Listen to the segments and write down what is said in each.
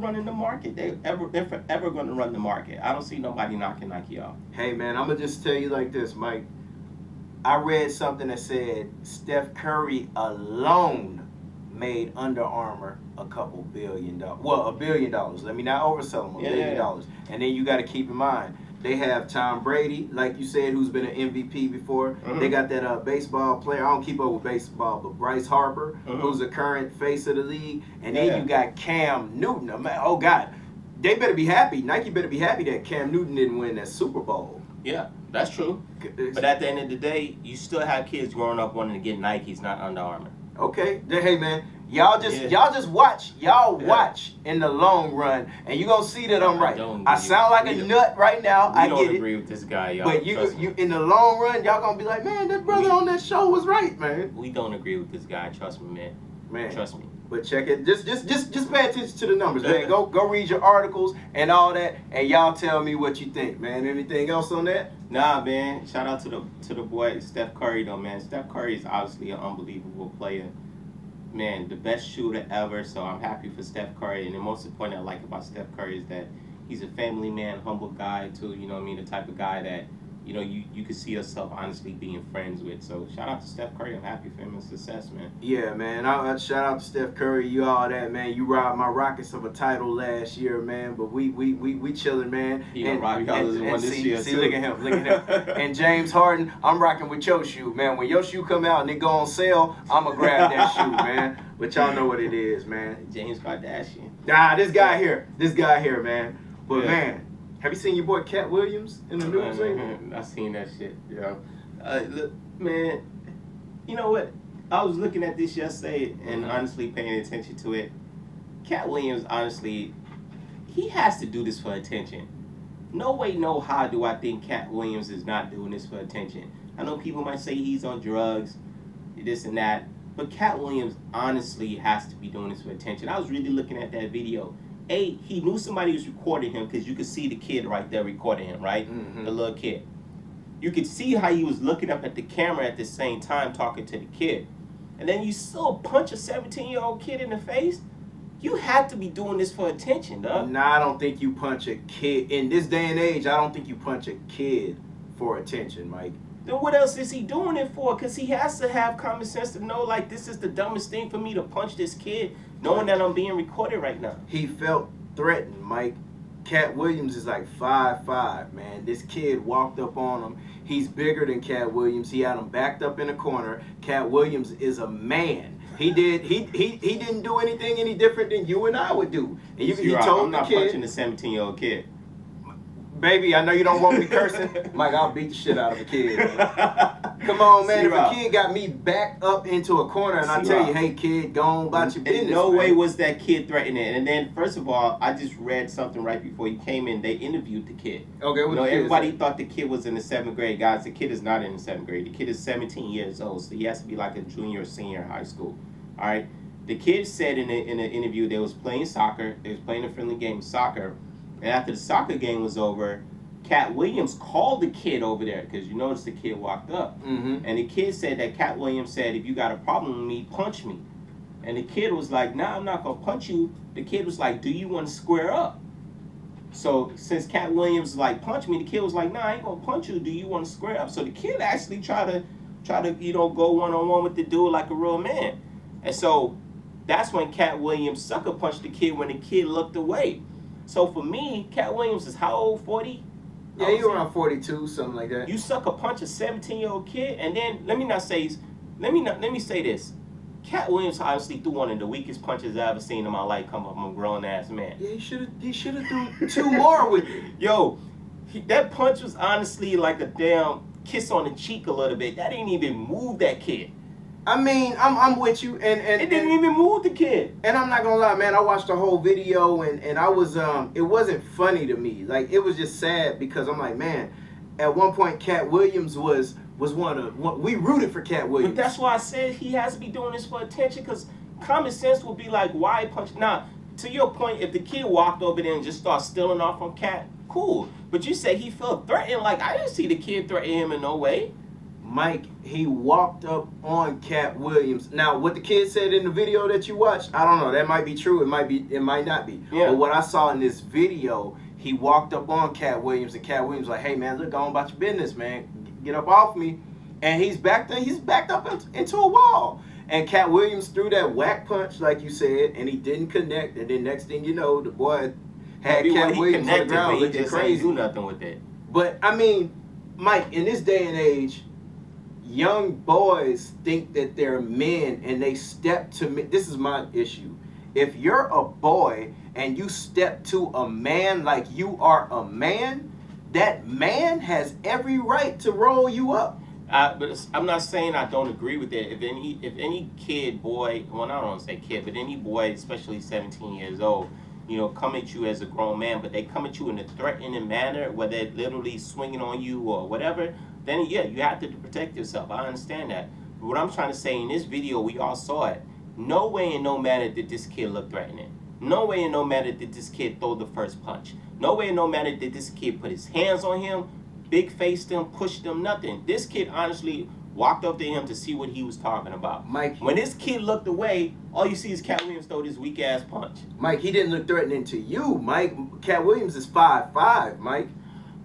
running the market. They're forever going to run the market. I don't see nobody knocking Nike off. Hey, man, I'm going to just tell you like this, Mike. I read something that said Steph Curry alone made Under Armour a couple $1 billion. Well, $1 billion. Let me not oversell them, $1 billion. And then you got to keep in mind, they have Tom Brady, like you said, who's been an MVP before. They got that baseball player. I don't keep up with baseball, but Bryce Harper, who's the current face of the league. And then you got Cam Newton. Oh, God. They better be happy. Nike better be happy that Cam Newton didn't win that Super Bowl. Yeah, that's true. But at the end of the day, you still have kids growing up wanting to get Nikes, not Under Armour. Okay, hey man, y'all just watch. Y'all watch in the long run, and you gonna see that I'm right. I sound like a nut right now. I get it. don't agree with this guy, y'all. But you in the long run, y'all gonna be like, man, that brother on that show was right, man. We don't agree with this guy. Trust me, man. Man, trust me. But check it. Just pay attention to the numbers, man. Go read your articles and all that, and y'all tell me what you think, man. Anything else on that? Nah, man. Shout out to the boy Steph Curry, though, man. Steph Curry is obviously an unbelievable player. Man, the best shooter ever. So I'm happy for Steph Curry. And the most important I like about Steph Curry is that he's a family man, humble guy too. You know what I mean? The type of guy that, you know, you could see yourself honestly being friends with. So shout out to Steph Curry. I'm happy for him and success, man. Yeah, man. I shout out to Steph Curry. You all that, man. You robbed my Rockets of a title last year, man. But we chilling, man. He gonna rob y'all one this year see, too. Look at him. And James Harden, I'm rocking with your shoe, man. When your shoe come out and it go on sale, I'ma grab that shoe, man. But y'all know what it is, man. James Kardashian. Nah, this guy here, man. But man. Have you seen your boy Katt Williams in the news lately? I seen that shit, yo. Look, man, you know what? I was looking at this yesterday and honestly paying attention to it. Katt Williams, honestly, he has to do this for attention. No way, no how do I think Katt Williams is not doing this for attention. I know people might say he's on drugs, this and that, but Katt Williams honestly has to be doing this for attention. I was really looking at that video. He knew somebody was recording him because you could see the kid right there recording him, right? The little kid. You could see how he was looking up at the camera at the same time talking to the kid. And then you still punch a 17-year-old kid in the face? You had to be doing this for attention, dog. Nah, I don't think you punch a kid. In this day and age, I don't think you punch a kid for attention, Mike. Then what else is he doing it for? Because he has to have common sense to know, like, this is the dumbest thing for me to punch this kid, knowing that I'm being recorded right now. He felt threatened, Mike. Katt Williams is like 5'5", man. This kid walked up on him. He's bigger than Katt Williams. He had him backed up in a corner. Katt Williams is a man. He didn't do anything any different than you and I would do. And he told I'm not punching a 17-year-old kid. Baby, I know you don't want me cursing. Mike, I'll beat the shit out of a kid. Come on, man. If a kid got me backed up into a corner and I tell you, hey, kid, go on about your business. In no way was that kid threatening. And then, first of all, I just read something right before you came in. They interviewed the kid. Okay, what everybody thought the kid was in the 7th grade. Guys, the kid is not in the 7th grade. The kid is 17 years old, so he has to be like a junior or senior in high school. All right? The kid said in the interview they was playing soccer. They was playing a friendly game of soccer. And after the soccer game was over, Katt Williams called the kid over there because you noticed the kid walked up. And the kid said that Katt Williams said, if you got a problem with me, punch me. And the kid was like, nah, I'm not going to punch you. The kid was like, do you want to square up? So since Katt Williams like, punch me, the kid was like, nah, I ain't going to punch you. Do you want to square up? So the kid actually tried to you know, go one-on-one with the dude like a real man. And so that's when Katt Williams sucker punched the kid when the kid looked away. So for me, Katt Williams is how old? 40? Yeah, you're around 42, something like that. You sucker punch a 17-year-old kid, and then let me say this. Katt Williams honestly threw one of the weakest punches I ever seen in my life come from a grown ass man. Yeah, he should have threw 2 more with it. Yo, that punch was honestly like a damn kiss on the cheek a little bit. That didn't even move that kid. I mean, I'm with you, and it didn't even move the kid. And I'm not gonna lie, man. I watched the whole video, and I was it wasn't funny to me. Like, it was just sad because I'm like, man. At one point, Katt Williams was we rooted for Katt Williams. But that's why I said he has to be doing this for attention, because common sense would be like, why punch? Now, to your point, if the kid walked over there and just started stealing off on Katt, cool. But you say he felt threatened. Like, I didn't see the kid threaten him in no way. Mike, he walked up on Katt Williams. Now, what the kid said in the video that you watched, I don't know. That might be true. It might not be. Yeah. But what I saw in this video, he walked up on Katt Williams, and Katt Williams like, "Hey man, look, go on about your business, man. Get up off me." And he's backed up into a wall. And Katt Williams threw that whack punch, like you said, and he didn't connect. And then next thing you know, the boy had Katt Williams on the ground looking crazy. He do nothing with it. But I mean, Mike, in this day and age, young boys think that they're men and they step to me. This is my issue. If you're a boy and you step to a man like you are a man, that man has every right to roll you up. But I'm not saying I don't agree with that. If any kid, boy, well, I don't want to say kid, but any boy, especially 17 years old, come at you as a grown man, but they come at you in a threatening manner, where they're literally swinging on you or whatever, then yeah, you have to protect yourself. I understand that. But what I'm trying to say, in this video, we all saw it. No way and no manner did this kid look threatening. No way and no manner did this kid throw the first punch. No way and no manner did this kid put his hands on him, big faced him, pushed him, nothing. This kid honestly walked up to him to see what he was talking about. Mike, when this kid looked away, all you see is Katt Williams throw this weak ass punch. Mike, he didn't look threatening to you, Mike. Katt Williams is 5'5", Mike.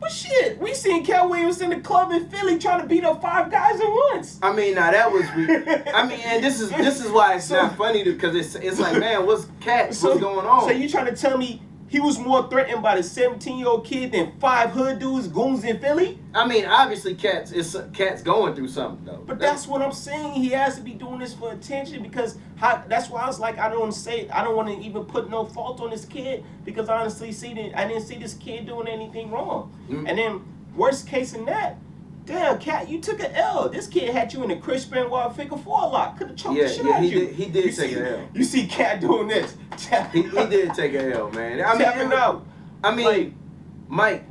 But shit, we seen Katt Williams in the club in Philly trying to beat up 5 guys at once. I mean, now that was, and this is why it's not funny, because it's like, man, what's Katt? What's going on? So you trying to tell me he was more threatened by the 17-year-old kid than 5 hood dudes, goons in Philly? I mean, obviously, Katt's going through something, though. But that's what I'm saying. He has to be doing this for attention, because that's why I was like, I don't want to even put no fault on this kid, because honestly, I didn't see this kid doing anything wrong. Mm-hmm. And then, worst case in that, damn, Katt, you took an L. This kid had you in the Chris Benoit figure 4 lock. Could have choked the shit out of you. He did take an L. You see Katt doing this. He did take an L, man. I mean, Mike,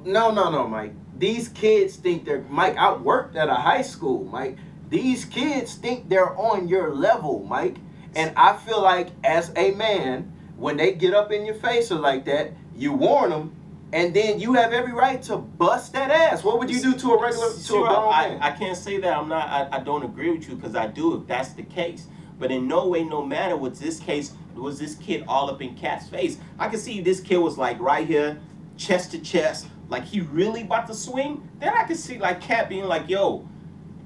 no, Mike. These kids think they're, Mike, I worked at a high school, Mike. These kids think they're on your level, Mike. And I feel like, as a man, when they get up in your face or like that, you warn them, and then you have every right to bust that ass. What would you do to a grown man? I can't say that I don't agree with you, because I do if that's the case. But in no way, no matter was this kid all up in Katt's face. I can see this kid was like right here, chest to chest, like he really about to swing. Then I can see like Katt being like, yo,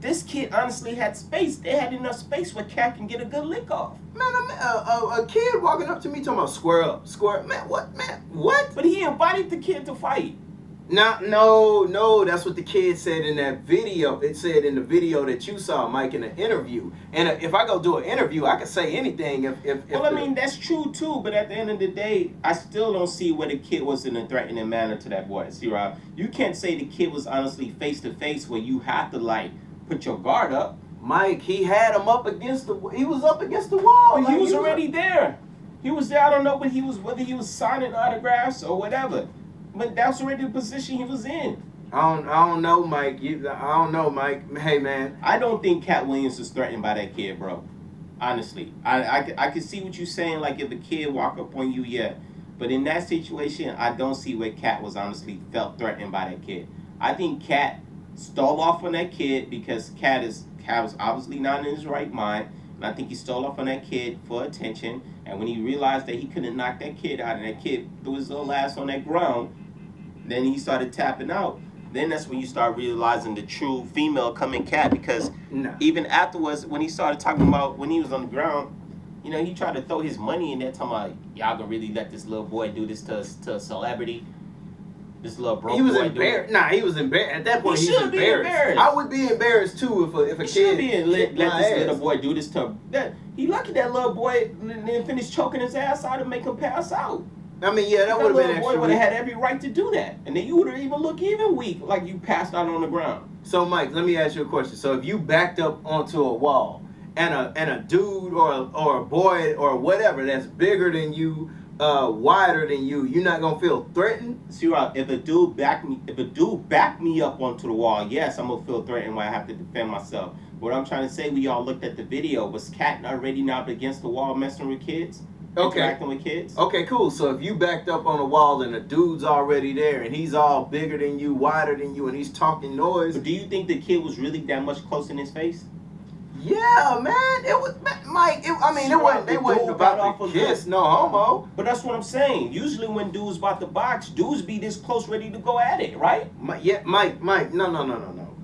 this kid honestly had space. They had enough space where Katt can get a good lick off. Man, a kid walking up to me talking about square up. Man, what? But he invited the kid to fight. No, that's what the kid said in that video. It said in the video that you saw, Mike, in an interview. And if I go do an interview, I can say anything. I mean, that's true too. But at the end of the day, I still don't see where the kid was in a threatening manner to that boy. See, Rob, you can't say the kid was honestly face to face where you have to like put your guard up. Mike, he had him up against he was up against the wall. But he was already there. He was there. I don't know whether he was signing autographs or whatever. But that's already the position he was in. I don't know, Mike. I don't know, Mike. Hey, man. I don't think Katt Williams was threatened by that kid, bro. Honestly. I can see what you're saying, like if a kid walk up on you, yeah. But in that situation, I don't see where Katt was honestly felt threatened by that kid. I think Katt stole off on that kid because Katt was obviously not in his right mind. And I think he stole off on that kid for attention. And when he realized that he couldn't knock that kid out and that kid threw his little ass on that ground, then he started tapping out. Then that's when you start realizing the true female coming Katt, because even afterwards, when he started talking about when he was on the ground, he tried to throw his money in there, talking about, y'all gonna really let this little boy do this to a celebrity? This little broke boy. He was embarrassed. Nah, he was embarrassed. At that point, he was embarrassed. I would be embarrassed too if a kid should be let this little boy do this to him. He lucky that little boy didn't finish choking his ass out and make him pass out. I mean, yeah, that would have been extra. Boy would have had every right to do that, and then you would have even looked even weak, like you passed out on the ground. So, Mike, let me ask you a question. So, if you backed up onto a wall, and a dude or a boy or whatever that's bigger than you, wider than you, you're not gonna feel threatened? See, if a dude back me up onto the wall, yes, I'm gonna feel threatened when I have to defend myself. What I'm trying to say, we all looked at the video. Was Katt already not against the wall messing with kids? interacting with kids. Okay, cool. So if you backed up on a wall and a dude's already there and he's all bigger than you, wider than you, and he's talking noise. But do you think the kid was really that much close in his face? Yeah, man. It was Mike. It wasn't. They wasn't about to kiss, no homo. But that's what I'm saying. Usually when dudes about to box, dudes be this close, ready to go at it, right? Mike.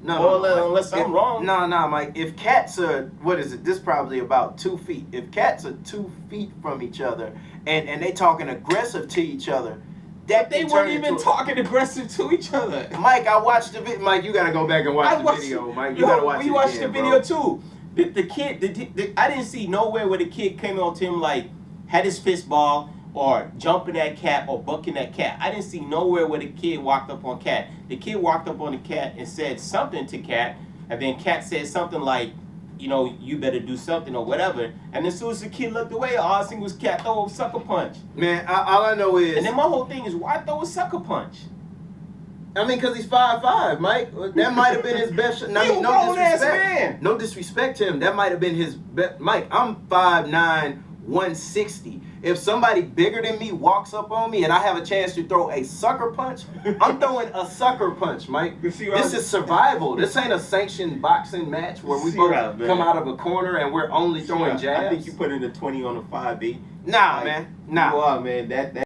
No. Well, unless I'm wrong. No, Mike. If cats are, what is it? This probably about 2 feet. If cats are 2 feet from each other and they talking aggressive to each other, that they weren't even talking aggressive to each other. Mike, I watched the video. Mike, you gotta go back and watch the video. Mike, you gotta watch it. We watched the video too. The kid, I didn't see nowhere where the kid came on to him like had his fist ball or jumping at Katt or bucking at Katt. I didn't see nowhere where the kid walked up on Katt. The kid walked up on the Katt and said something to Katt, and then Katt said something like, you know, you better do something or whatever. And as soon as the kid looked away, all I seen was Katt throw a sucker punch. Man, all I know is... And then my whole thing is, why throw a sucker punch? I mean, because he's 5'5", Mike. That might have been his best shot. I mean, no disrespect. No disrespect to him. That might have been his best. Mike, I'm 5'9", 160. If somebody bigger than me walks up on me and I have a chance to throw a sucker punch, I'm throwing a sucker punch, Mike. This is survival. This ain't a sanctioned boxing match where we both come out of a corner and we're only throwing jabs. I think you put in a 20 on the 5, B. Nah, man. Nah. You are, man. That